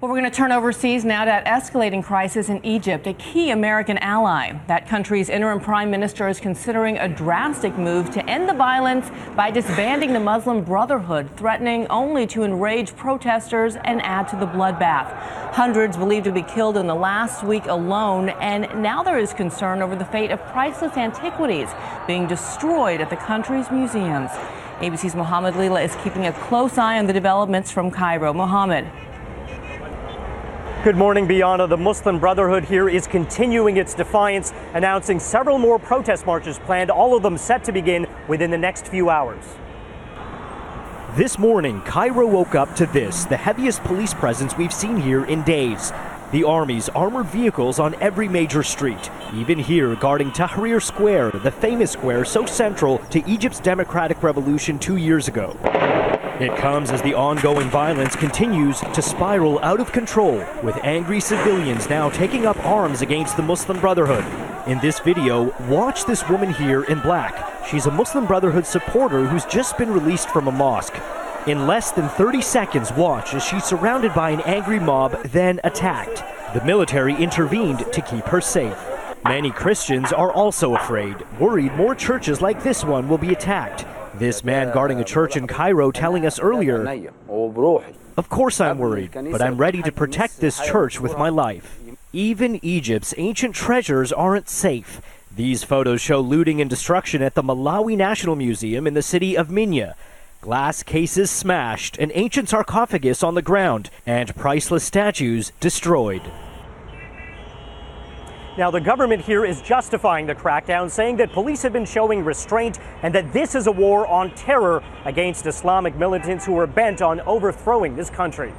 Well, we're going to turn overseas now to that escalating crisis in Egypt, a key American ally. That country's interim prime minister is considering a drastic move to end the violence by disbanding the Muslim Brotherhood, threatening only to enrage protesters and add to the bloodbath. Hundreds believed to be killed in the last week alone, and now there is concern over the fate of priceless antiquities being destroyed at the country's museums. ABC's Mohammed Lila is keeping a close eye on the developments from Cairo. Mohammed. Good morning, Biana. The Muslim Brotherhood here is continuing its defiance, announcing several more protest marches planned, all of them set to begin within the next few hours. This morning, Cairo woke up to this, the heaviest police presence we've seen here in days. The army's armored vehicles on every major street, even here guarding Tahrir Square, the famous square so central to Egypt's democratic revolution 2 years ago. It comes as the ongoing violence continues to spiral out of control, with angry civilians now taking up arms against the Muslim Brotherhood. In this video, watch this woman here in black. She's a Muslim Brotherhood supporter who's just been released from a mosque. In less than 30 seconds, watch as she's surrounded by an angry mob, then attacked. The military intervened to keep her safe. Many Christians are also afraid, worried more churches like this one will be attacked. This man guarding a church in Cairo telling us earlier, "Of course I'm worried, but I'm ready to protect this church with my life." Even Egypt's ancient treasures aren't safe. These photos show looting and destruction at the Malawi National Museum in the city of Minya. Glass cases smashed, an ancient sarcophagus on the ground, and priceless statues destroyed. Now, the government here is justifying the crackdown, saying that police have been showing restraint and that this is a war on terror against Islamic militants who are bent on overthrowing this country.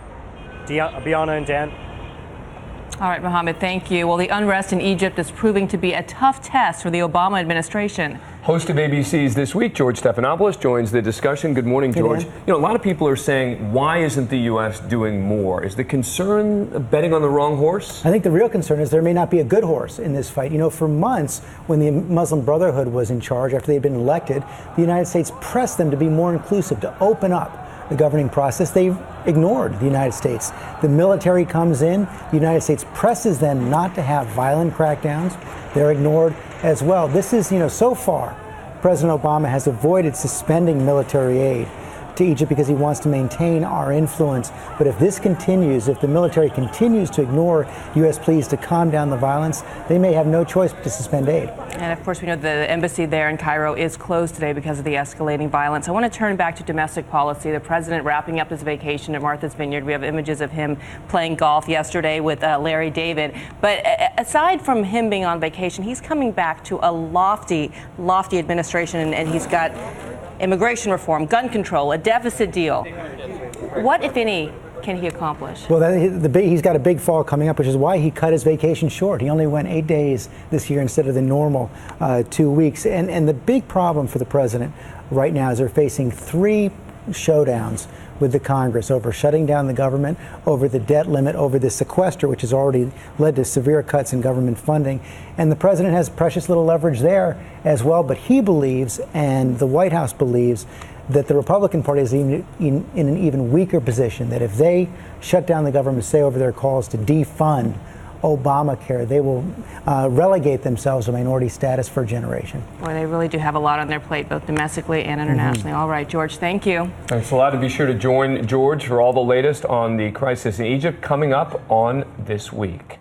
Biana and Dan. All right, Mohammed, thank you. Well, the unrest in Egypt is proving to be a tough test for the Obama administration. Host of ABC's This Week, George Stephanopoulos, joins the discussion. Good morning, George. You know, a lot of people are saying, why isn't the U.S. doing more? Is the concern betting on the wrong horse? I think the real concern is there may not be a good horse in this fight. You know, for months, when the Muslim Brotherhood was in charge, after they'd been elected, the United States pressed them to be more inclusive, to open up the governing process. They've ignored the United States. The military comes in, the United States presses them not to have violent crackdowns. They're ignored as well. This is, so far, President Obama has avoided suspending military aid to Egypt because he wants to maintain our influence. But if this continues, if the military continues to ignore U.S. pleas to calm down the violence, they may have no choice but to suspend aid. And of course, we know the embassy there in Cairo is closed today because of the escalating violence. I want to turn back to domestic policy. The president wrapping up his vacation at Martha's Vineyard. We have images of him playing golf yesterday with Larry David. But aside from him being on vacation, he's coming back to a lofty administration, and he's got immigration reform, gun control, a deficit deal. What, if any, can he accomplish? Well, he's got a big fall coming up, which is why he cut his vacation short. He only went 8 days this year instead of the normal 2 weeks. And the big problem for the president right now is they're facing 3 showdowns with the Congress over shutting down the government, over the debt limit, over the sequester, which has already led to severe cuts in government funding. And the president has precious little leverage there as well. But he believes, and the White House believes, that the Republican Party is in an even weaker position, that if they shut down the government, say over their calls to defund Obamacare, they will relegate themselves to minority status for a generation. Boy, they really do have a lot on their plate, both domestically and internationally. All right, George, thank you. Thanks a lot. To be sure to join George for all the latest on the crisis in Egypt coming up on This Week.